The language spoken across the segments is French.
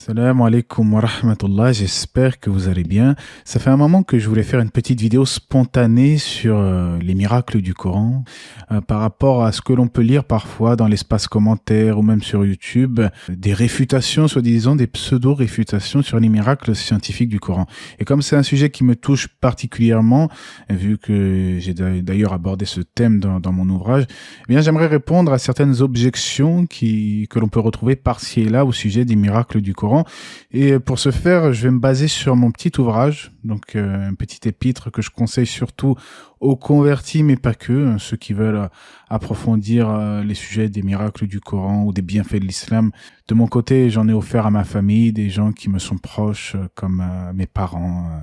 Salam alaikum wa rahmatullah, j'espère que vous allez bien. Ça fait un moment que je voulais faire une petite vidéo spontanée sur les miracles du Coran par rapport à ce que l'on peut lire parfois dans l'espace commentaire ou même sur YouTube, des réfutations, soi-disant des pseudo-réfutations sur les miracles scientifiques du Coran. Et comme c'est un sujet qui me touche particulièrement, vu que j'ai d'ailleurs abordé ce thème dans mon ouvrage, eh bien j'aimerais répondre à certaines objections que l'on peut retrouver par-ci et là au sujet des miracles du Coran. Et pour ce faire, je vais me baser sur mon petit ouvrage, donc un petit épître que je conseille surtout aux convertis, mais pas que, ceux qui veulent approfondir les sujets des miracles du Coran ou des bienfaits de l'islam. De mon côté, j'en ai offert à ma famille, des gens qui me sont proches, comme mes parents,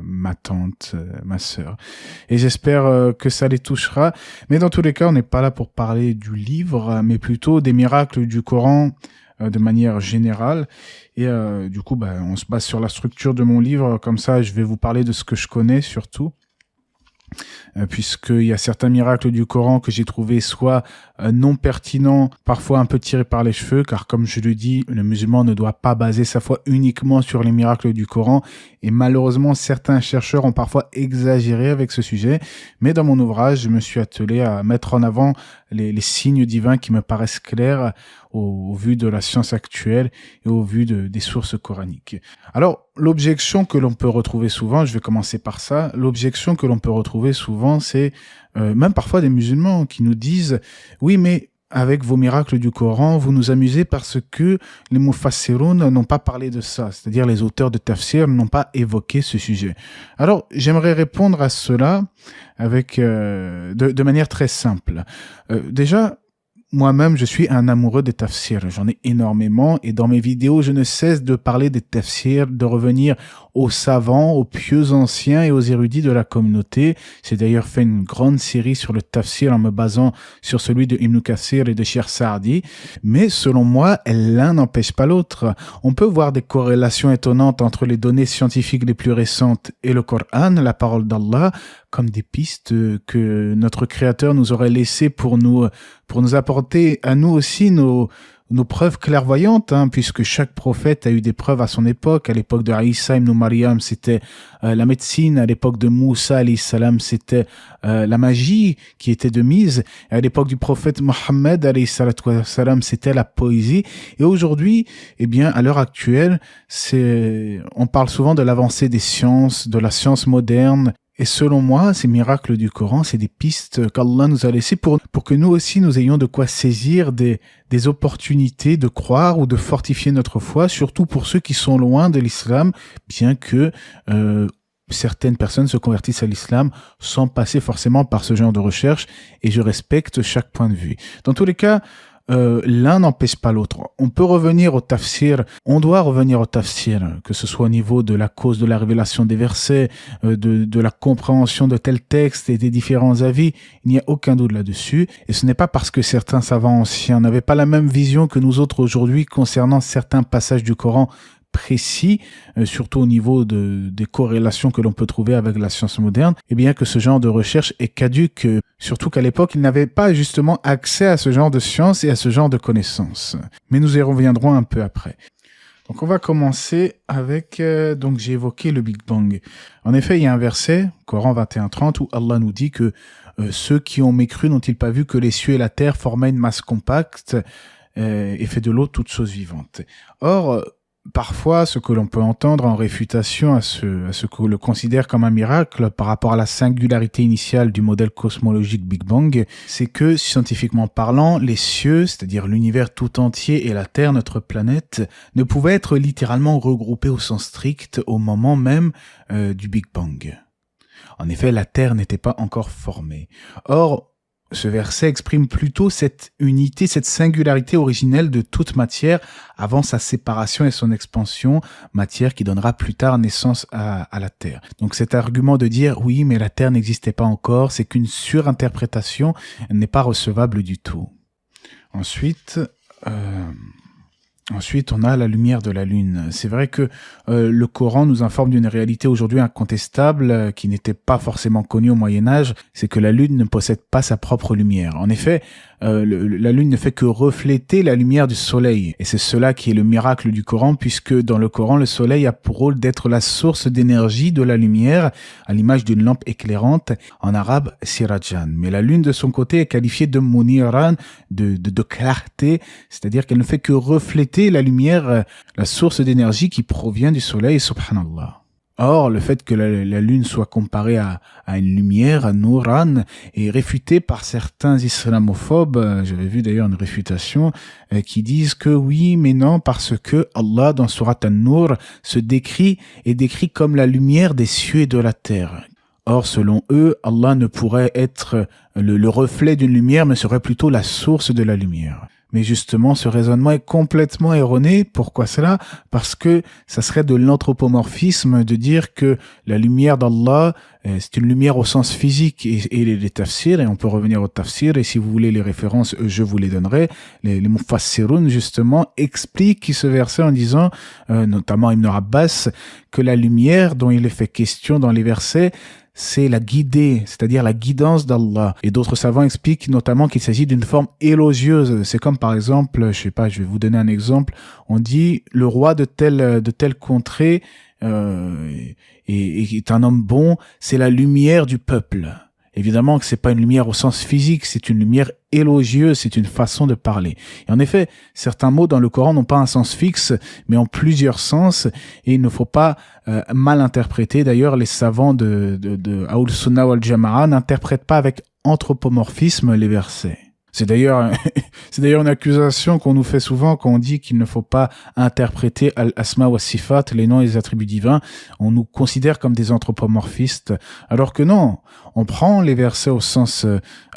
ma tante, ma sœur. Et j'espère que ça les touchera. Mais dans tous les cas, on n'est pas là pour parler du livre, mais plutôt des miracles du Coran de manière générale. Et du coup, on se base sur la structure de mon livre. Comme ça, je vais vous parler de ce que je connais surtout. Puisqu'il y a certains miracles du Coran que j'ai trouvé soit non pertinents, parfois un peu tirés par les cheveux, car comme je le dis, le musulman ne doit pas baser sa foi uniquement sur les miracles du Coran, et malheureusement certains chercheurs ont parfois exagéré avec ce sujet, mais dans mon ouvrage, je me suis attelé à mettre en avant les signes divins qui me paraissent clairs au vu de la science actuelle et au vu des sources coraniques. Alors, l'objection que l'on peut retrouver souvent, je vais commencer par ça, l'objection que l'on peut retrouver souvent, c'est même parfois des musulmans qui nous disent « Oui, mais avec vos miracles du Coran, vous nous amusez parce que les mufassiroun n'ont pas parlé de ça, c'est-à-dire les auteurs de tafsir n'ont pas évoqué ce sujet. » Alors, j'aimerais répondre à cela avec de manière très simple. Déjà, moi-même, je suis un amoureux des tafsirs. J'en ai énormément et dans mes vidéos, je ne cesse de parler des tafsirs, de revenir aux savants, aux pieux anciens et aux érudits de la communauté. J'ai d'ailleurs fait une grande série sur le tafsir en me basant sur celui de Ibn Kathir et de Cheikh Saadi. Mais selon moi, l'un n'empêche pas l'autre. On peut voir des corrélations étonnantes entre les données scientifiques les plus récentes et le Coran, la parole d'Allah, comme des pistes que notre Créateur nous aurait laissées pour nous apporter à nous aussi nos preuves clairvoyantes, puisque chaque prophète a eu des preuves à son époque. À l'époque de Isa ibn Maryam, c'était la médecine. À l'époque de Moussa alayhi salam, c'était la magie qui était de mise. Et à l'époque du prophète Mohammed alayhi salam, c'était la poésie. Et aujourd'hui, eh bien, à l'heure actuelle, on parle souvent de l'avancée des sciences, de la science moderne. Et selon moi, ces miracles du Coran, c'est des pistes qu'Allah nous a laissées pour que nous aussi nous ayons de quoi saisir des opportunités de croire ou de fortifier notre foi, surtout pour ceux qui sont loin de l'islam, bien que certaines personnes se convertissent à l'islam sans passer forcément par ce genre de recherche, et je respecte chaque point de vue. Dans tous les cas, l'un n'empêche pas l'autre. On peut revenir au tafsir, on doit revenir au tafsir, que ce soit au niveau de la cause de la révélation des versets, de la compréhension de tel texte et des différents avis. Il n'y a aucun doute là-dessus. Et ce n'est pas parce que certains savants anciens n'avaient pas la même vision que nous autres aujourd'hui concernant certains passages du Coran précis, surtout au niveau des corrélations que l'on peut trouver avec la science moderne, et bien que ce genre de recherche est caduque, surtout qu'à l'époque, ils n'avaient pas justement accès à ce genre de science et à ce genre de connaissances. Mais nous y reviendrons un peu après. Donc on va commencer avec, donc j'ai évoqué le Big Bang. En effet, il y a un verset, Coran 21:30, où Allah nous dit que ceux qui ont mécru n'ont-ils pas vu que les cieux et la terre formaient une masse compacte et fait de l'eau toute chose vivante. Or, parfois, ce que l'on peut entendre en réfutation à ce que l'on considère comme un miracle par rapport à la singularité initiale du modèle cosmologique Big Bang, c'est que, scientifiquement parlant, les cieux, c'est-à-dire l'univers tout entier et la Terre, notre planète, ne pouvaient être littéralement regroupés au sens strict au moment même du Big Bang. En effet, la Terre n'était pas encore formée. Or, ce verset exprime plutôt cette unité, cette singularité originelle de toute matière avant sa séparation et son expansion, matière qui donnera plus tard naissance à la Terre. Donc cet argument de dire oui, mais la Terre n'existait pas encore, c'est qu'une surinterprétation, n'est pas recevable du tout. Ensuite, on a la lumière de la lune. C'est vrai que le Coran nous informe d'une réalité aujourd'hui incontestable qui n'était pas forcément connue au Moyen-Âge, c'est que la lune ne possède pas sa propre lumière. En effet, la lune ne fait que refléter la lumière du soleil. Et c'est cela qui est le miracle du Coran, puisque dans le Coran, le soleil a pour rôle d'être la source d'énergie de la lumière, à l'image d'une lampe éclairante, en arabe sirajan. Mais la lune de son côté est qualifiée de muniran, de clarté, c'est-à-dire qu'elle ne fait que refléter la lumière, la source d'énergie qui provient du soleil, subhanallah. Or, le fait que la lune soit comparée à une lumière, à Nouran, est réfuté par certains islamophobes. J'avais vu d'ailleurs une réfutation qui disent que oui, mais non, parce que Allah, dans Surat An-Nur, est décrit comme la lumière des cieux et de la terre. Or, selon eux, Allah ne pourrait être le reflet d'une lumière, mais serait plutôt la source de la lumière. Mais justement, ce raisonnement est complètement erroné. Pourquoi cela? Parce que ça serait de l'anthropomorphisme de dire que la lumière d'Allah, c'est une lumière au sens physique. Et les tafsirs, et on peut revenir au tafsir, et si vous voulez les références, je vous les donnerai. Les mufassirun, justement, expliquent ce verset en disant, notamment Ibn Abbas, que la lumière dont il est fait question dans les versets, c'est la guidée, c'est-à-dire la guidance d'Allah. Et d'autres savants expliquent notamment qu'il s'agit d'une forme élogieuse. C'est comme par exemple, je vais vous donner un exemple. On dit le roi de telle contrée est un homme bon, c'est la lumière du peuple. Évidemment que c'est pas une lumière au sens physique, c'est une lumière élogieuse, c'est une façon de parler. Et en effet, certains mots dans le Coran n'ont pas un sens fixe, mais ont plusieurs sens, et il ne faut pas mal interpréter. D'ailleurs, les savants de Ahl Sunnah wal Jama'a n'interprètent pas avec anthropomorphisme les versets. C'est d'ailleurs une accusation qu'on nous fait souvent quand on dit qu'il ne faut pas interpréter al-asma wa sifat, les noms et les attributs divins. On nous considère comme des anthropomorphistes, alors que non, on prend les versets au sens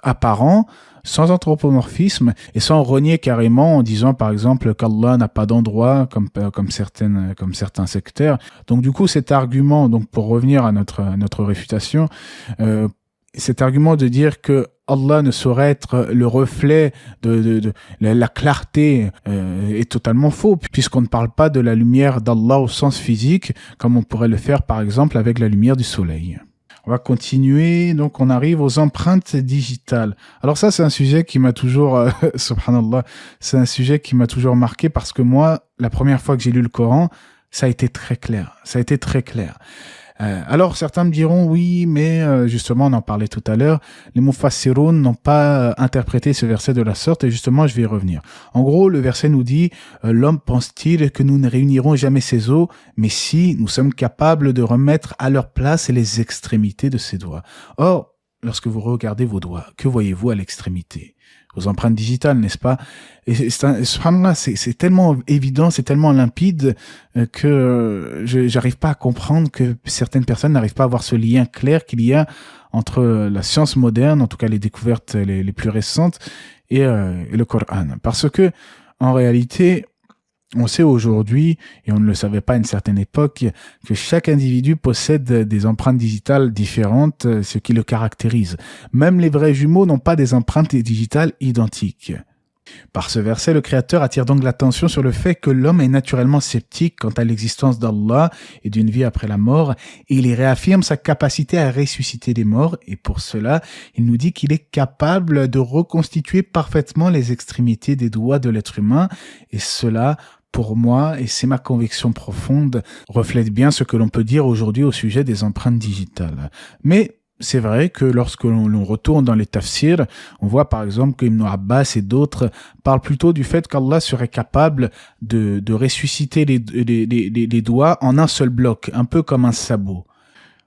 apparent, sans anthropomorphisme et sans renier carrément en disant par exemple qu'Allah n'a pas d'endroit comme certains sectaires. Donc du coup cet argument, donc pour revenir à notre réfutation, cet argument de dire que Allah ne saurait être le reflet de la clarté est totalement faux, puisqu'on ne parle pas de la lumière d'Allah au sens physique, comme on pourrait le faire par exemple avec la lumière du soleil. On va continuer, donc on arrive aux empreintes digitales. Alors ça, c'est un sujet qui m'a toujours, subhanallah, c'est un sujet qui m'a toujours marqué parce que moi, la première fois que j'ai lu le Coran, ça a été très clair. Alors certains me diront oui, mais justement on en parlait tout à l'heure, les mufassirun n'ont pas interprété ce verset de la sorte et justement je vais y revenir. En gros, le verset nous dit l'homme pense-t-il que nous ne réunirons jamais ses os, mais si nous sommes capables de remettre à leur place les extrémités de ses doigts. Or, lorsque vous regardez vos doigts, que voyez-vous à l'extrémité? Vos empreintes digitales, n'est-ce pas? Et subhanallah, c'est tellement évident, c'est tellement limpide que j'arrive pas à comprendre que certaines personnes n'arrivent pas à voir ce lien clair qu'il y a entre la science moderne, en tout cas les découvertes les plus récentes, et le Coran. Parce que, en réalité, on sait aujourd'hui, et on ne le savait pas à une certaine époque, que chaque individu possède des empreintes digitales différentes, ce qui le caractérise. Même les vrais jumeaux n'ont pas des empreintes digitales identiques. Par ce verset, le Créateur attire donc l'attention sur le fait que l'homme est naturellement sceptique quant à l'existence d'Allah et d'une vie après la mort, et il y réaffirme sa capacité à ressusciter les morts, et pour cela, il nous dit qu'il est capable de reconstituer parfaitement les extrémités des doigts de l'être humain, et cela, pour moi, et c'est ma conviction profonde, reflète bien ce que l'on peut dire aujourd'hui au sujet des empreintes digitales. Mais c'est vrai que lorsque l'on retourne dans les tafsirs, on voit par exemple que Ibn Abbas et d'autres parlent plutôt du fait qu'Allah serait capable de ressusciter les doigts en un seul bloc, un peu comme un sabot.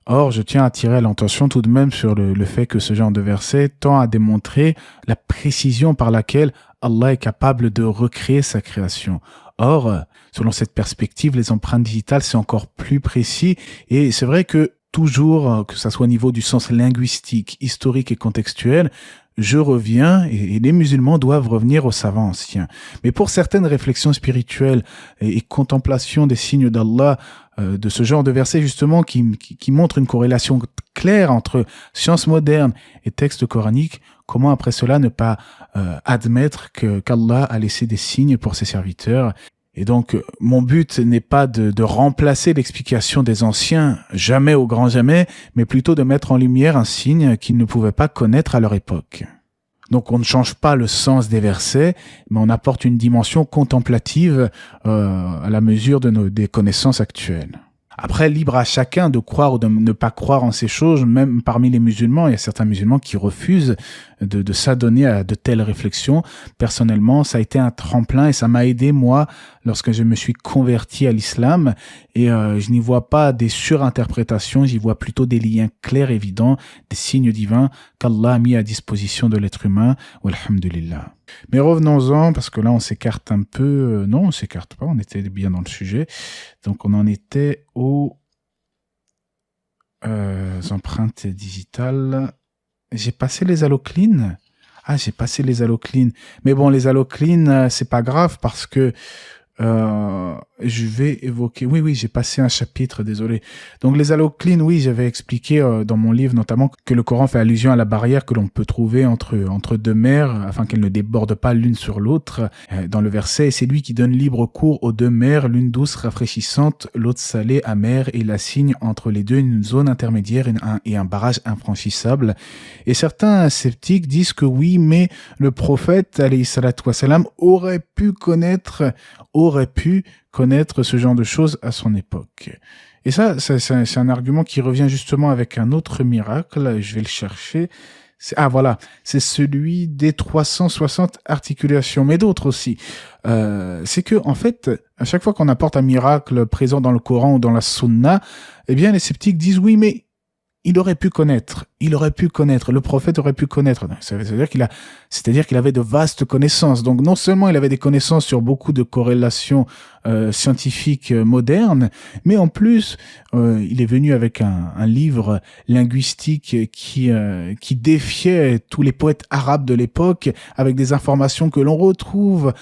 Or, je tiens à attirer l'attention tout de même sur le fait que ce genre de verset tend à démontrer la précision par laquelle Allah est capable de recréer sa création. Or, selon cette perspective, les empreintes digitales, c'est encore plus précis. Et c'est vrai que toujours, que ça soit au niveau du sens linguistique, historique et contextuel, je reviens, et les musulmans doivent revenir aux savants anciens. Mais pour certaines réflexions spirituelles et contemplation des signes d'Allah, de ce genre de versets justement qui montrent une corrélation claire entre science moderne et texte coranique, comment après cela ne pas admettre qu'Allah a laissé des signes pour ses serviteurs? Et donc, mon but n'est pas de remplacer l'explication des anciens, jamais au grand jamais, mais plutôt de mettre en lumière un signe qu'ils ne pouvaient pas connaître à leur époque. Donc on ne change pas le sens des versets, mais on apporte une dimension contemplative à la mesure des connaissances actuelles. Après, libre à chacun de croire ou de ne pas croire en ces choses. Même parmi les musulmans, il y a certains musulmans qui refusent de s'adonner à de telles réflexions. Personnellement, ça a été un tremplin et ça m'a aidé, moi, lorsque je me suis converti à l'islam. Et je n'y vois pas des surinterprétations, j'y vois plutôt des liens clairs, évidents, des signes divins qu'Allah a mis à disposition de l'être humain. Walhamdulillah. Mais revenons-en, parce que là, on s'écarte un peu. Non, on s'écarte pas, on était bien dans le sujet. Donc, on en était aux empreintes digitales. J'ai passé les haloclean. Ah, j'ai passé les haloclean. Mais bon, les haloclean, c'est pas grave parce que je vais évoquer. Oui, j'ai passé un chapitre, désolé. Donc les haloclean, oui, j'avais expliqué dans mon livre notamment que le Coran fait allusion à la barrière que l'on peut trouver entre deux mers afin qu'elles ne débordent pas l'une sur l'autre. Dans le verset, c'est lui qui donne libre cours aux deux mers, l'une douce, rafraîchissante, l'autre salée, amère, et il assigne entre les deux une zone intermédiaire et un barrage infranchissable. Et certains sceptiques disent que oui, mais le prophète, alayhi salatu wassalam, aurait pu connaître ce genre de choses à son époque. Et ça, c'est un argument qui revient justement avec un autre miracle, je vais le chercher. C'est celui des 360 articulations, mais d'autres aussi. C'est que, en fait, à chaque fois qu'on apporte un miracle présent dans le Coran ou dans la Sunna, eh bien, les sceptiques disent oui, mais il aurait pu connaître, le prophète aurait pu connaître. C'est-à-dire qu'il avait de vastes connaissances. Donc non seulement il avait des connaissances sur beaucoup de corrélations scientifiques modernes, mais en plus il est venu avec un livre linguistique qui défiait tous les poètes arabes de l'époque, avec des informations que l'on retrouve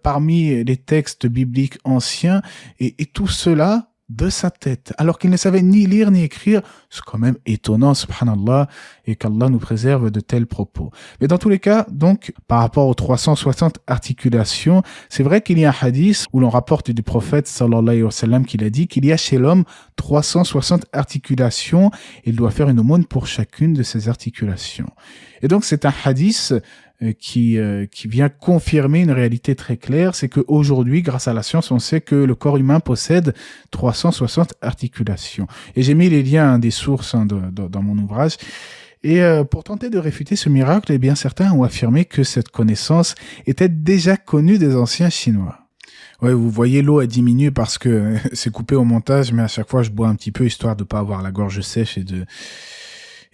parmi les textes bibliques anciens, et tout cela de sa tête, alors qu'il ne savait ni lire ni écrire. C'est quand même étonnant, subhanallah, et qu'Allah nous préserve de tels propos. Mais dans tous les cas, donc, par rapport aux 360 articulations, c'est vrai qu'il y a un hadith où l'on rapporte du prophète, sallallahu alayhi wa sallam, qu'il a dit qu'il y a chez l'homme 360 articulations, et il doit faire une aumône pour chacune de ces articulations. Et donc, c'est un hadith qui vient confirmer une réalité très claire, c'est qu'aujourd'hui, grâce à la science, on sait que le corps humain possède 360 articulations. Et j'ai mis les liens des sources dans mon ouvrage. Et pour tenter de réfuter ce miracle, eh bien, certains ont affirmé que cette connaissance était déjà connue des anciens Chinois. Ouais, vous voyez, l'eau a diminué parce que c'est coupé au montage, mais à chaque fois, je bois un petit peu histoire de pas avoir la gorge sèche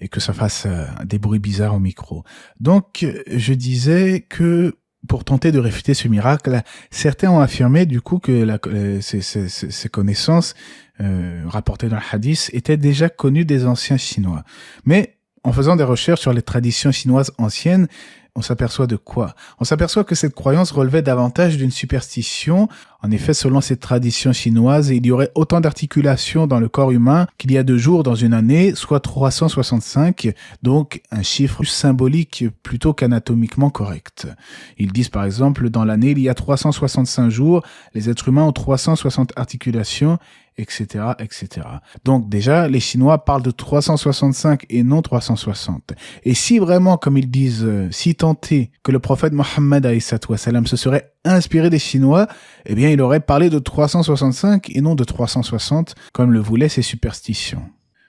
et que ça fasse des bruits bizarres au micro. Donc, je disais que pour tenter de réfuter ce miracle, certains ont affirmé du coup que ces connaissances rapportées dans le hadith étaient déjà connues des anciens Chinois. Mais en faisant des recherches sur les traditions chinoises anciennes, on s'aperçoit de quoi? On s'aperçoit que cette croyance relevait davantage d'une superstition. En effet, selon cette tradition chinoise, il y aurait autant d'articulations dans le corps humain qu'il y a de jours dans une année, soit 365, donc un chiffre symbolique plutôt qu'anatomiquement correct. Ils disent par exemple, dans l'année, il y a 365 jours, les êtres humains ont 360 articulations, etc., etc. Donc déjà, les Chinois parlent de 365 et non 360. Et si vraiment, comme ils disent, si tant est que le prophète Mohammed alayhi salam se serait inspiré des Chinois, eh bien il aurait parlé de 365 et non de 360, comme le voulaient ces superstitions.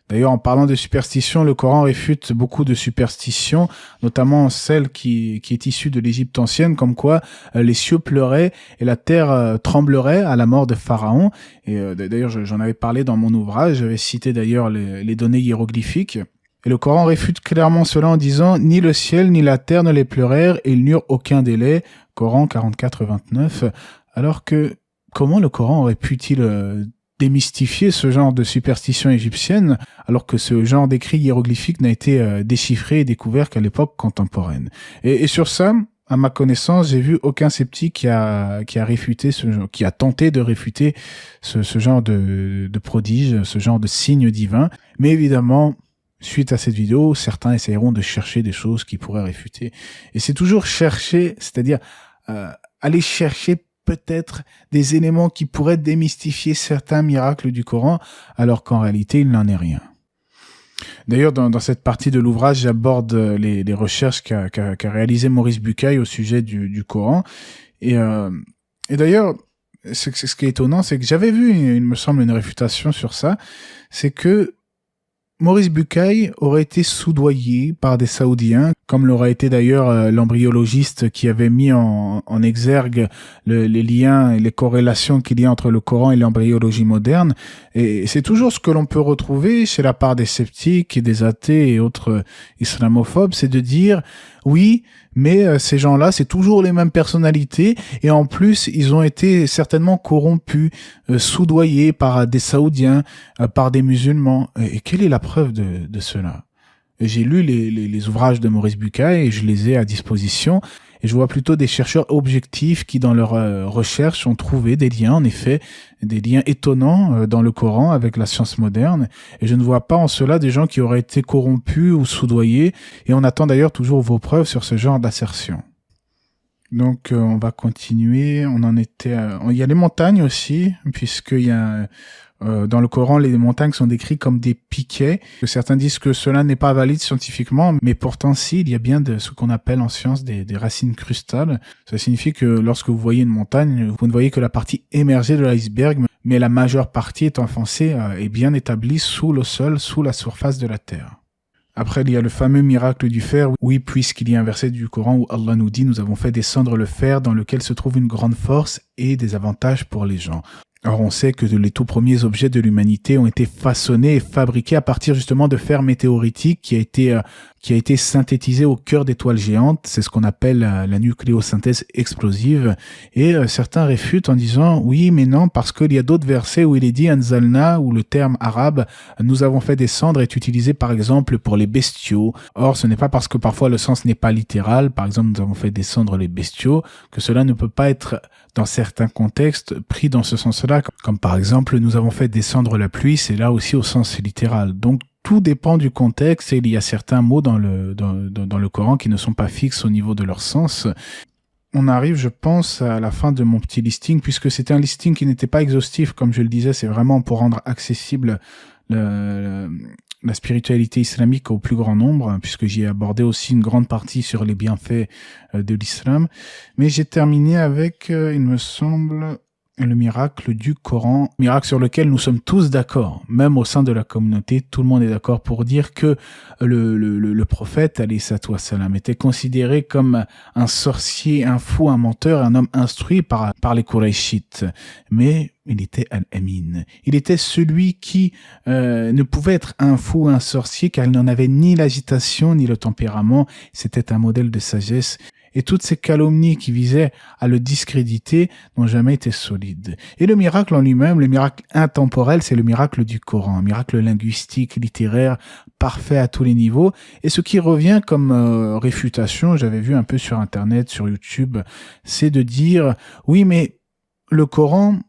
D'ailleurs, en parlant de superstitions, le Coran réfute beaucoup de superstitions, notamment celle qui est issue de l'Égypte ancienne, comme quoi les cieux pleuraient et la terre tremblerait à la mort de Pharaon. Et d'ailleurs, j'en avais parlé dans mon ouvrage, j'avais cité d'ailleurs les données hiéroglyphiques. Et le Coran réfute clairement cela en disant « Ni le ciel ni la terre ne les pleurèrent et ils n'eurent aucun délai ». Coran 44-29. Alors que, comment le Coran aurait-il démystifier ce genre de superstition égyptienne, alors que ce genre d'écrit hiéroglyphique n'a été déchiffré et découvert qu'à l'époque contemporaine. Et sur ça, à ma connaissance, j'ai vu aucun sceptique qui a réfuté qui a tenté de réfuter ce genre de prodige, ce genre de signe divin. Mais évidemment, suite à cette vidéo, certains essayeront de chercher des choses qui pourraient réfuter. Et c'est toujours chercher, c'est-à-dire aller chercher peut-être des éléments qui pourraient démystifier certains miracles du Coran, alors qu'en réalité, il n'en est rien. D'ailleurs, dans cette partie de l'ouvrage, j'aborde les recherches qu'a réalisé Maurice Bucaille au sujet du Coran. Et d'ailleurs, ce qui est étonnant, c'est que j'avais vu, il me semble, une réfutation sur ça, c'est que Maurice Bucaille aurait été soudoyé par des Saoudiens, comme l'aurait été d'ailleurs l'embryologiste qui avait mis en exergue les liens et les corrélations qu'il y a entre le Coran et l'embryologie moderne. Et c'est toujours ce que l'on peut retrouver chez la part des sceptiques et des athées et autres islamophobes, c'est de dire oui, mais ces gens-là, c'est toujours les mêmes personnalités et en plus, ils ont été certainement corrompus, soudoyés par des Saoudiens, par des musulmans. Et quelle est la preuve de cela? J'ai lu les ouvrages de Maurice Bucaille et je les ai à disposition. Et je vois plutôt des chercheurs objectifs qui, dans leurs recherches, ont trouvé des liens, en effet, des liens étonnants dans le Coran avec la science moderne. Et je ne vois pas en cela des gens qui auraient été corrompus ou soudoyés. Et on attend d'ailleurs toujours vos preuves sur ce genre d'assertion. Donc, on va continuer. On en était... il y a les montagnes aussi, puisqu'il y a... dans le Coran, les montagnes sont décrites comme des piquets. Certains disent que cela n'est pas valide scientifiquement, mais pourtant si, il y a bien de ce qu'on appelle en science des racines crustales. Ça signifie que lorsque vous voyez une montagne, vous ne voyez que la partie émergée de l'iceberg, mais la majeure partie est enfoncée et bien établie sous le sol, sous la surface de la terre. Après, il y a le fameux miracle du fer. Oui, puisqu'il y a un verset du Coran où Allah nous dit « Nous avons fait descendre le fer dans lequel se trouve une grande force et des avantages pour les gens ». Or, on sait que les tout premiers objets de l'humanité ont été façonnés et fabriqués à partir justement de fer météoritique qui a été synthétisé au cœur d'étoiles géantes. C'est ce qu'on appelle la nucléosynthèse explosive. Et certains réfutent en disant oui, mais non, parce qu'il y a d'autres versets où il est dit Anzalna, où le terme arabe nous avons fait descendre est utilisé par exemple pour les bestiaux. Or, ce n'est pas parce que parfois le sens n'est pas littéral, par exemple nous avons fait descendre les bestiaux, que cela ne peut pas être dans certains contextes pris dans ce sens-là, comme par exemple nous avons fait descendre la pluie, c'est là aussi au sens littéral. Donc tout dépend du contexte et il y a certains mots dans le Coran qui ne sont pas fixes au niveau de leur sens. On arrive, je pense, à la fin de mon petit listing, puisque c'était un listing qui n'était pas exhaustif, comme je le disais, c'est vraiment pour rendre accessible la spiritualité islamique au plus grand nombre, puisque j'y ai abordé aussi une grande partie sur les bienfaits de l'islam. Mais j'ai terminé avec, il me semble, le miracle du Coran, miracle sur lequel nous sommes tous d'accord, même au sein de la communauté, tout le monde est d'accord pour dire que le prophète, alayhi salatu wassalam, était considéré comme un sorcier, un fou, un menteur, un homme instruit par les Qurayshites. Mais il était Al-Amin. Il était celui qui ne pouvait être un fou, un sorcier, car il n'en avait ni l'agitation, ni le tempérament. C'était un modèle de sagesse. Et toutes ces calomnies qui visaient à le discréditer n'ont jamais été solides. Et le miracle en lui-même, le miracle intemporel, c'est le miracle du Coran, un miracle linguistique, littéraire, parfait à tous les niveaux. Et ce qui revient comme réfutation, j'avais vu un peu sur Internet, sur YouTube, c'est de dire, oui, mais le Coran,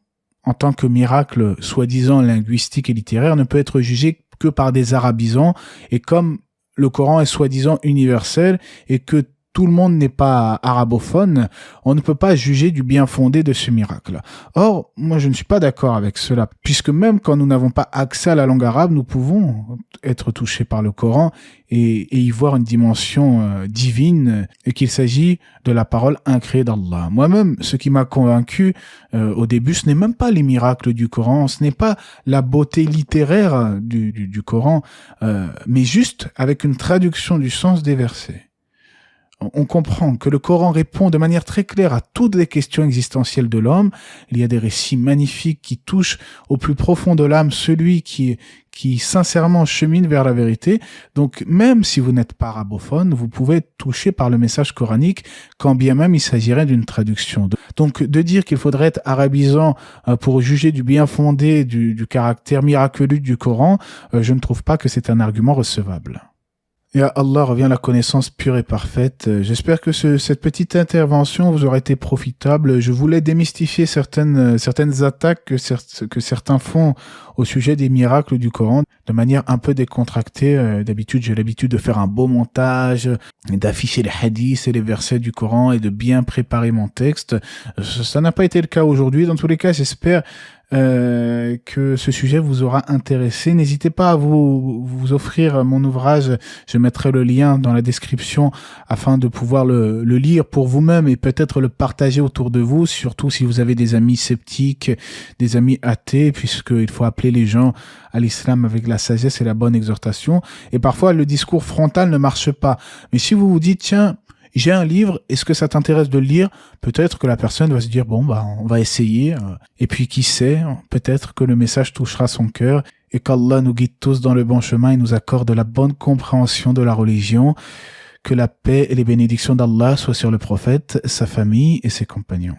en tant que miracle soi-disant linguistique et littéraire, ne peut être jugé que par des arabisants. Et comme le Coran est soi-disant universel et que tout le monde n'est pas arabophone, on ne peut pas juger du bien fondé de ce miracle. Or, moi je ne suis pas d'accord avec cela, puisque même quand nous n'avons pas accès à la langue arabe, nous pouvons être touchés par le Coran et y voir une dimension divine, et qu'il s'agit de la parole incréée d'Allah. Moi-même, ce qui m'a convaincu au début, ce n'est même pas les miracles du Coran, ce n'est pas la beauté littéraire du Coran, mais juste avec une traduction du sens des versets. On comprend que le Coran répond de manière très claire à toutes les questions existentielles de l'homme. Il y a des récits magnifiques qui touchent au plus profond de l'âme celui qui sincèrement chemine vers la vérité. Donc, même si vous n'êtes pas arabophone, vous pouvez être touché par le message coranique, quand bien même il s'agirait d'une traduction. Donc, de dire qu'il faudrait être arabisant pour juger du bien fondé du caractère miraculeux du Coran, je ne trouve pas que c'est un argument recevable. Et à Allah revient la connaissance pure et parfaite. J'espère que cette petite intervention vous aura été profitable. Je voulais démystifier certaines attaques que certains font au sujet des miracles du Coran de manière un peu décontractée. D'habitude, j'ai l'habitude de faire un beau montage, d'afficher les hadiths et les versets du Coran et de bien préparer mon texte. Ça n'a pas été le cas aujourd'hui. Dans tous les cas, j'espère que ce sujet vous aura intéressé. N'hésitez pas à vous offrir mon ouvrage. Je mettrai le lien dans la description afin de pouvoir le lire pour vous-même et peut-être le partager autour de vous, surtout si vous avez des amis sceptiques, des amis athées, puisqu'il faut appeler les gens à l'islam avec la sagesse et la bonne exhortation. Et parfois, le discours frontal ne marche pas. Mais si vous vous dites, tiens, j'ai un livre, est-ce que ça t'intéresse de le lire? Peut-être que la personne va se dire, bon, bah, on va essayer. Et puis, qui sait, peut-être que le message touchera son cœur et qu'Allah nous guide tous dans le bon chemin et nous accorde la bonne compréhension de la religion. Que la paix et les bénédictions d'Allah soient sur le prophète, sa famille et ses compagnons.